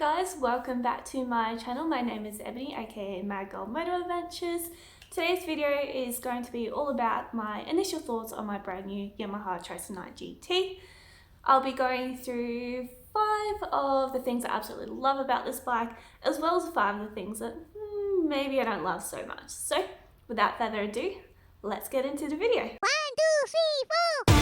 guys, welcome back to my channel. My name is Ebony, aka Mad Girl Moto Adventures. Today's video is going to be all about my initial thoughts on my brand new Yamaha Tracer 9 GT. I'll be going through 5 of the things I absolutely love about this bike, as well as 5 of the things that maybe I don't love so much. So without further ado, let's get into the video. 1, 2, 3, 4!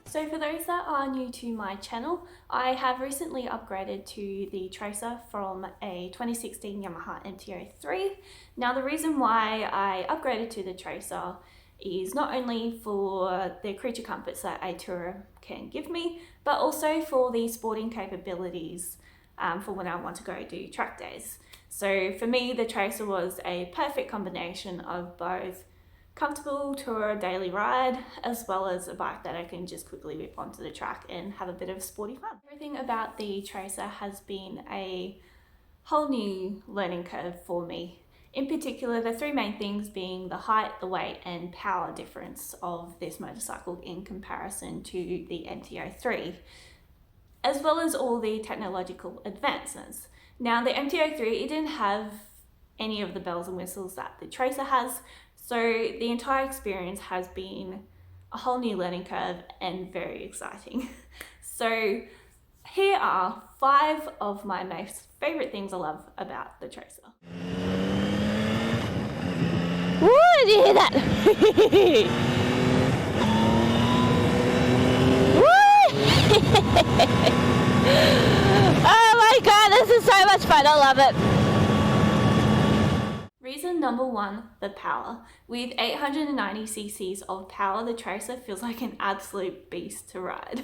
So for those that are new to my channel, I have recently upgraded to the Tracer from a 2016 Yamaha MT-03. Now the reason why I upgraded to the Tracer is not only for the creature comforts that a tourer can give me, but also for the sporting capabilities for when I want to go do track days. So for me, the Tracer was a perfect combination of both comfortable tour daily ride, as well as a bike that I can just quickly whip onto the track and have a bit of sporty fun. Everything about the Tracer has been a whole new learning curve for me. In particular, the 3 main things being the height, the weight and power difference of this motorcycle in comparison to the MT-03, as well as all the technological advancements. Now the MT-03, it didn't have any of the bells and whistles that the Tracer has, so the entire experience has been a whole new learning curve and very exciting. So here are 5 of my most favourite things I love about the Tracer. Woo, did you hear that? Oh my god, this is so much fun, I love it. Reason number 1, the power. With 890 cc's of power, the Tracer feels like an absolute beast to ride.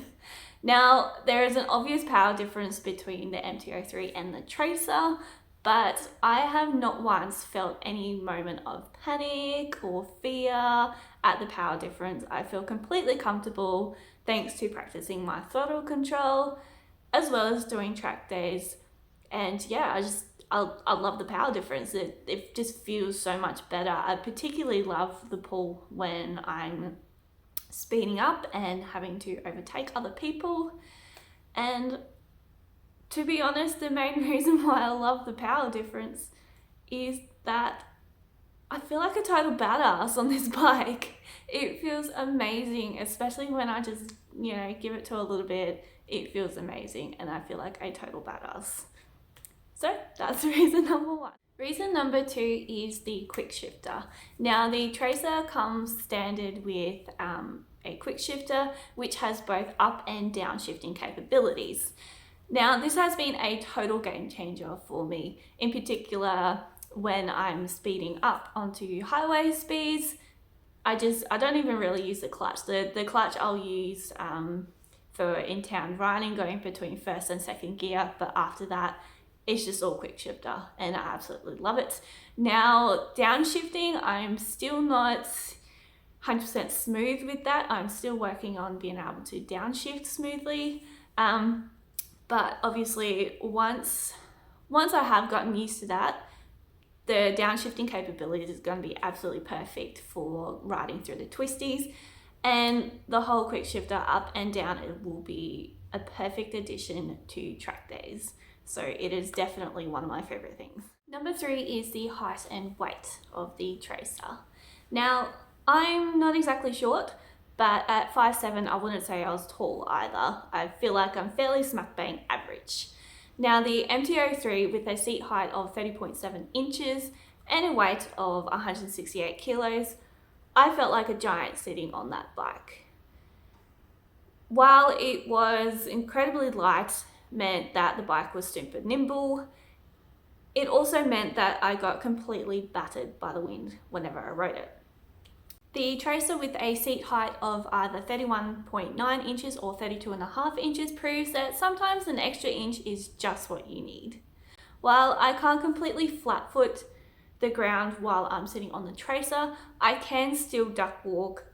Now, there is an obvious power difference between the MT-03 and the Tracer, but I have not once felt any moment of panic or fear at the power difference. I feel completely comfortable thanks to practicing my throttle control, as well as doing track days. And yeah, I love the power difference. It just feels so much better. I particularly love the pull when I'm speeding up and having to overtake other people. And to be honest, the main reason why I love the power difference is that I feel like a total badass on this bike. It feels amazing, especially when I just, give it to a little bit. It feels amazing and I feel like a total badass. So that's reason number 1. Reason number 2 is the quick shifter. Now the Tracer comes standard with a quick shifter, which has both up and down shifting capabilities. Now this has been a total game changer for me, in particular when I'm speeding up onto highway speeds. I don't even really use the clutch. The clutch I'll use for in-town riding, going between 1st and 2nd gear, but after that it's just all quick shifter and I absolutely love it. Now downshifting, I'm still not 100% smooth with that. I'm still working on being able to downshift smoothly, but obviously once I have gotten used to that, the downshifting capabilities is going to be absolutely perfect for riding through the twisties, and the whole quick shifter up and down, it will be a perfect addition to track days. So it is definitely one of my favorite things. Number 3 is the height and weight of the Tracer. Now, I'm not exactly short, but at 5'7", I wouldn't say I was tall either. I feel like I'm fairly smack bang average. Now, the MT-03 with a seat height of 30.7 inches and a weight of 168 kilos, I felt like a giant sitting on that bike. While it was incredibly light, meant that the bike was super nimble, it also meant that I got completely battered by the wind whenever I rode it. The Tracer with a seat height of either 31.9 inches or 32.5 inches proves that sometimes an extra inch is just what you need. While I can't completely flat foot the ground while I'm sitting on the Tracer, I can still duck walk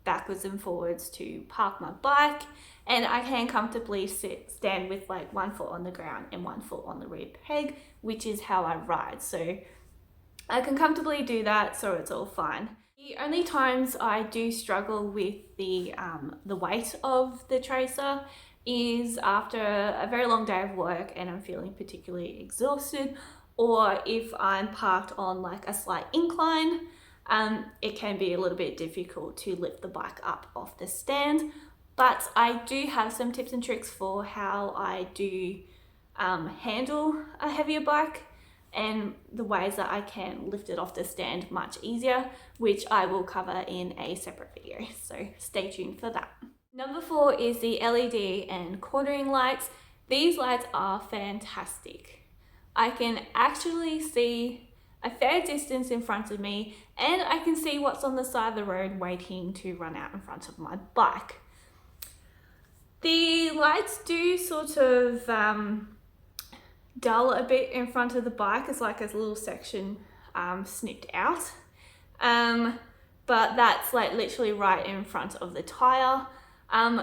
backwards and forwards to park my bike and I can comfortably stand with like one foot on the ground and one foot on the rear peg, which is how I ride. So I can comfortably do that, so it's all fine. The only times I do struggle with the weight of the Tracer is after a very long day of work and I'm feeling particularly exhausted, or if I'm parked on like a slight incline. It can be a little bit difficult to lift the bike up off the stand, but I do have some tips and tricks for how I do handle a heavier bike and the ways that I can lift it off the stand much easier, which I will cover in a separate video, so stay tuned for that. Number 4 is the LED and cornering lights. These lights are fantastic. I can actually see a fair distance in front of me, and I can see what's on the side of the road waiting to run out in front of my bike. The lights do sort of dull a bit in front of the bike. It's like a little section snipped out, but that's like literally right in front of the tire.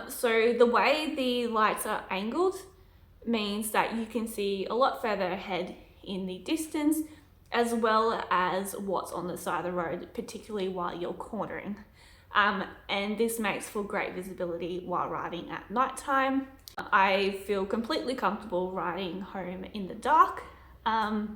So the way the lights are angled means that you can see a lot further ahead in the distance, as well as what's on the side of the road, particularly while you're cornering. And this makes for great visibility while riding at nighttime. I feel completely comfortable riding home in the dark. I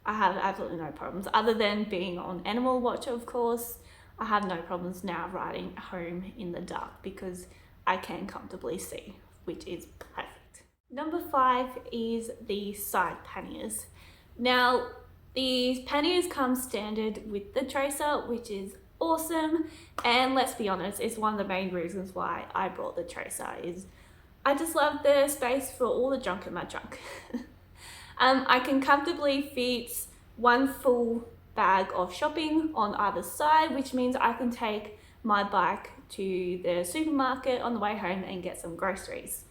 have absolutely no problems, other than being on animal watch, of course. I have no problems now riding home in the dark because I can comfortably see, which is perfect. Number 5 is the side panniers. Now, these panniers come standard with the Tracer, which is awesome, and let's be honest, it's one of the main reasons why I brought the Tracer. Is I just love the space for all the junk in my trunk. I can comfortably fit one full bag of shopping on either side, which means I can take my bike to the supermarket on the way home and get some groceries.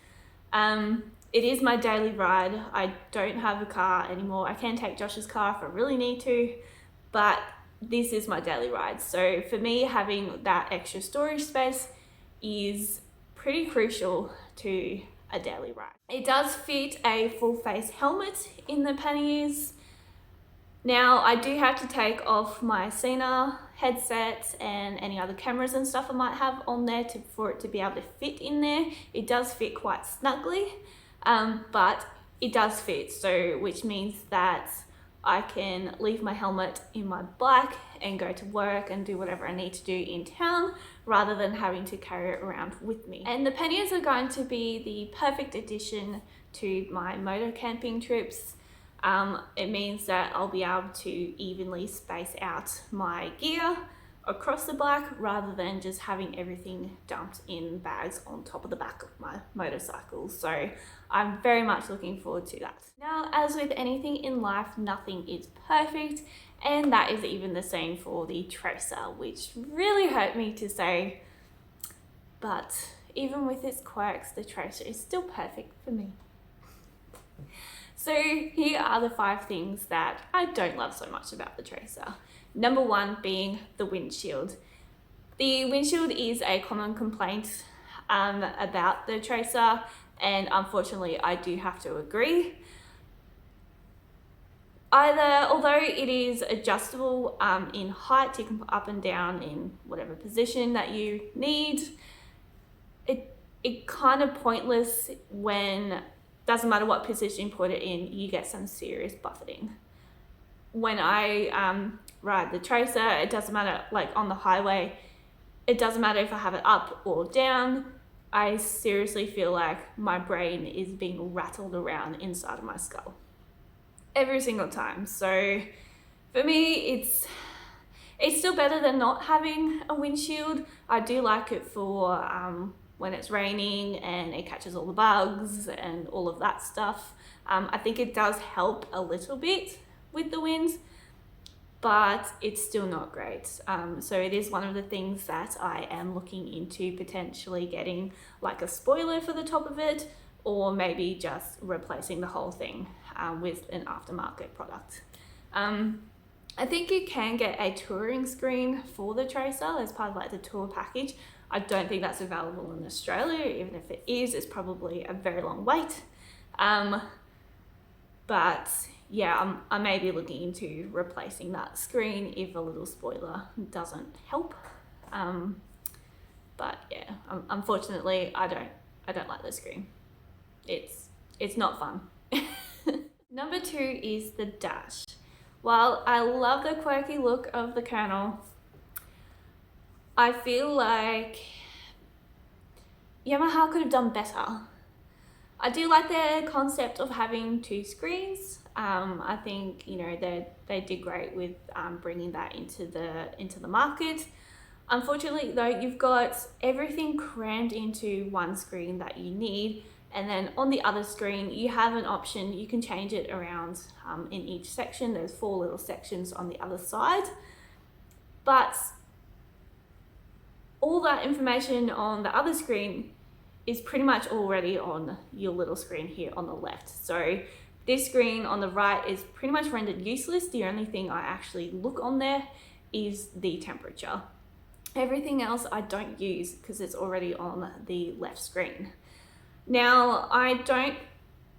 It is my daily ride. I don't have a car anymore. I can take Josh's car if I really need to, but this is my daily ride. So for me, having that extra storage space is pretty crucial to a daily ride. It does fit a full face helmet in the panniers. Now I do have to take off my Cena headset and any other cameras and stuff I might have on there for it to be able to fit in there. It does fit quite snugly, but it does fit, so which means that I can leave my helmet in my bike and go to work and do whatever I need to do in town rather than having to carry it around with me. And the panniers are going to be the perfect addition to my motor camping trips. It means that I'll be able to evenly space out my gear across the bike rather than just having everything dumped in bags on top of the back of my motorcycle. So I'm very much looking forward to that. Now, as with anything in life, nothing is perfect, and that is even the same for the Tracer, which really hurt me to say, but even with its quirks, the Tracer is still perfect for me. So here are the 5 things that I don't love so much about the Tracer. Number 1 being the windshield. The windshield is a common complaint about the Tracer, and unfortunately I do have to agree. Although it is adjustable in height, you can put up and down in whatever position that you need, it kind of pointless when doesn't matter what position you put it in, you get some serious buffeting. When I ride the Tracer, it doesn't matter, like on the highway, it doesn't matter if I have it up or down. I seriously feel like my brain is being rattled around inside of my skull every single time. So for me, it's still better than not having a windshield. I do like it for when it's raining and it catches all the bugs and all of that stuff. I think it does help a little bit with the winds, but it's still not great. So it is one of the things that I am looking into potentially getting, like a spoiler for the top of it, or maybe just replacing the whole thing with an aftermarket product. I think you can get a touring screen for the Tracer as part of like the tour package. I don't think that's available in Australia. Even if it is, it's probably a very long wait. But yeah, I may be looking into replacing that screen if a little spoiler doesn't help. But yeah, unfortunately, I don't like the screen. It's not fun. Number 2 is the dash. While I love the quirky look of the kernel, I feel like Yamaha could have done better. I do like their concept of having 2 screens. I think, you know, they did great with bringing that into the market. Unfortunately though, you've got everything crammed into one screen that you need, and then on the other screen you have an option, you can change it around in each section. There's 4 little sections on the other side, but all that information on the other screen is pretty much already on your little screen here on the left. So this screen on the right is pretty much rendered useless. The only thing I actually look on there is the temperature. Everything else I don't use because it's already on the left screen. Now, I don't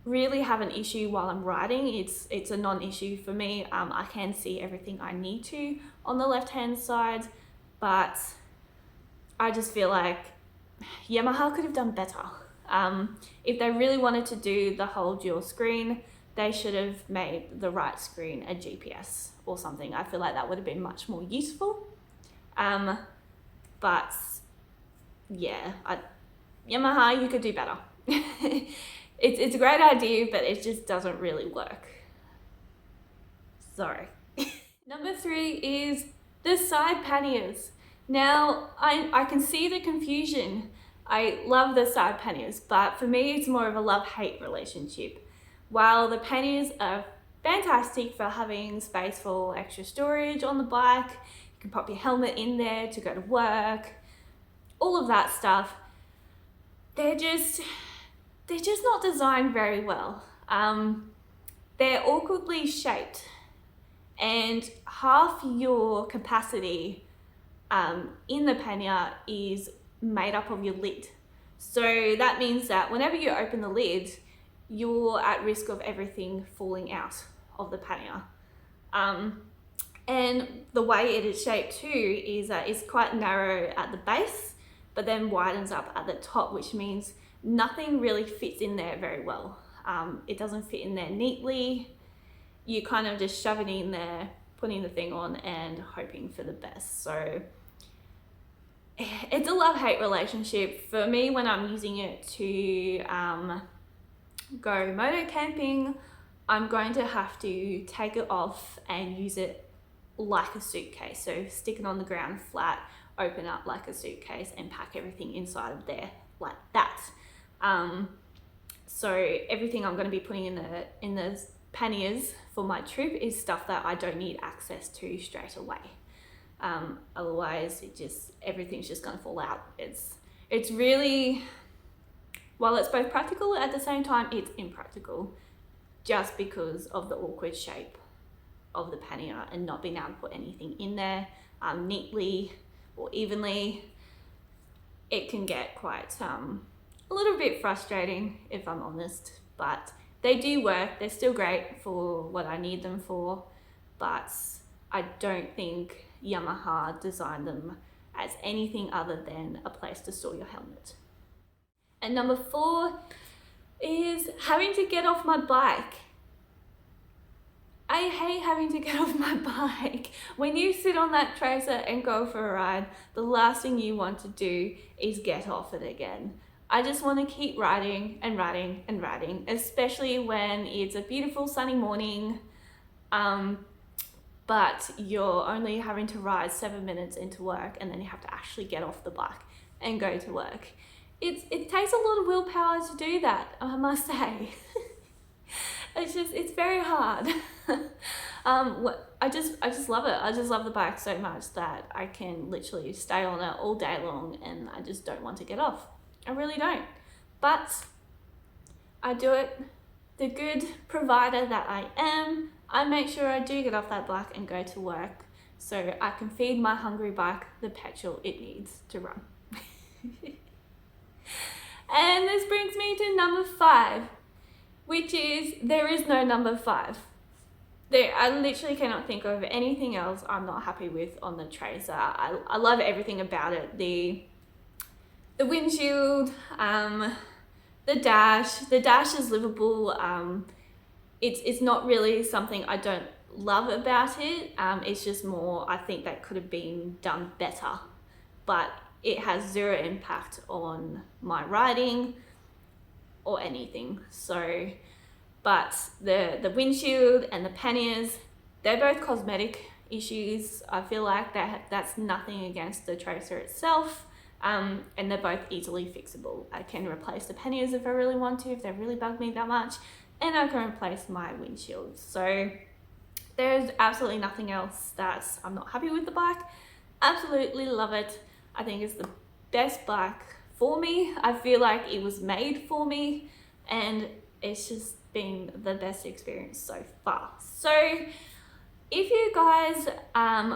really have an issue while I'm riding. It's a non-issue for me. I can see everything I need to on the left-hand side, but I just feel like Yamaha could have done better. If they really wanted to do the whole dual screen, they should have made the right screen a GPS or something. I feel like that would have been much more useful. But yeah, Yamaha, you could do better. It's a great idea, but it just doesn't really work. Sorry. Number 3 is the side panniers. Now, I can see the confusion. I love the side panniers, but for me, it's more of a love-hate relationship. While the panniers are fantastic for having space for extra storage on the bike, you can pop your helmet in there to go to work, all of that stuff, they're just not designed very well. They're awkwardly shaped, and half your capacity in the pannier is made up of your lid. So that means that whenever you open the lid, you're at risk of everything falling out of the pannier. And the way it is shaped too is that it's quite narrow at the base, but then widens up at the top, which means nothing really fits in there very well. It doesn't fit in there neatly. You kind of just shove it in there, putting the thing on and hoping for the best. So it's a love-hate relationship. For me, when I'm using it to go moto camping, I'm going to have to take it off and use it like a suitcase. So stick it on the ground flat, open up like a suitcase and pack everything inside of there like that. So everything I'm going to be putting in the panniers for my trip is stuff that I don't need access to straight away. Otherwise everything's just going to fall out. It's really, while it's both practical, at the same time it's impractical, just because of the awkward shape of the pannier and not being able to put anything in there neatly or evenly. It can get quite a little bit frustrating, if I'm honest, but they do work. They're still great for what I need them for, but I don't think Yamaha designed them as anything other than a place to store your helmet. And number 4 is having to get off my bike. I hate having to get off my bike. When you sit on that Tracer and go for a ride, the last thing you want to do is get off it again. I just want to keep riding and riding and riding, especially when it's a beautiful sunny morning, but you're only having to ride 7 minutes into work and then you have to actually get off the bike and go to work. It takes a lot of willpower to do that, I must say. It's very hard. I just love it. I just love the bike so much that I can literally stay on it all day long and I just don't want to get off. I really don't. But I do it the good provider that I am. I make sure I do get off that bike and go to work so I can feed my hungry bike the petrol it needs to run. And this brings me to number 5, which is there is no number 5. I literally cannot think of anything else I'm not happy with on the Tracer. I love everything about it. The windshield, the dash is livable. It's not really something I don't love about it. It's just more, I think that could have been done better, but it has zero impact on my riding or anything. So, but the windshield and the panniers, they're both cosmetic issues. I feel like that's nothing against the Tracer itself. And they're both easily fixable. I can replace the panniers if I really want to, if they really bug me that much, and I can replace my windshield. So there's absolutely nothing else that I'm not happy with the bike. Absolutely love it. I think it's the best bike for me. I feel like it was made for me, and it's just been the best experience so far. So if you guys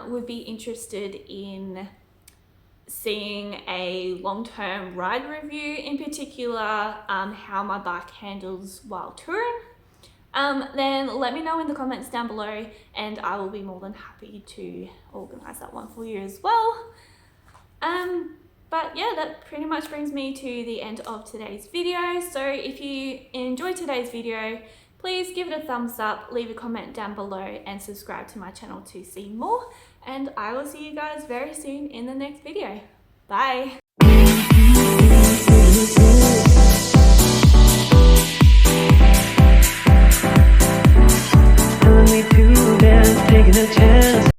would be interested in seeing a long-term ride review, in particular how my bike handles while touring, then let me know in the comments down below, and I will be more than happy to organize that one for you as well. But yeah, that pretty much brings me to the end of today's video. So if you enjoyed today's video, please give it a thumbs up, leave a comment down below, and subscribe to my channel to see more. And I will see you guys very soon in the next video. Bye. Telling me to dance, taking a chance.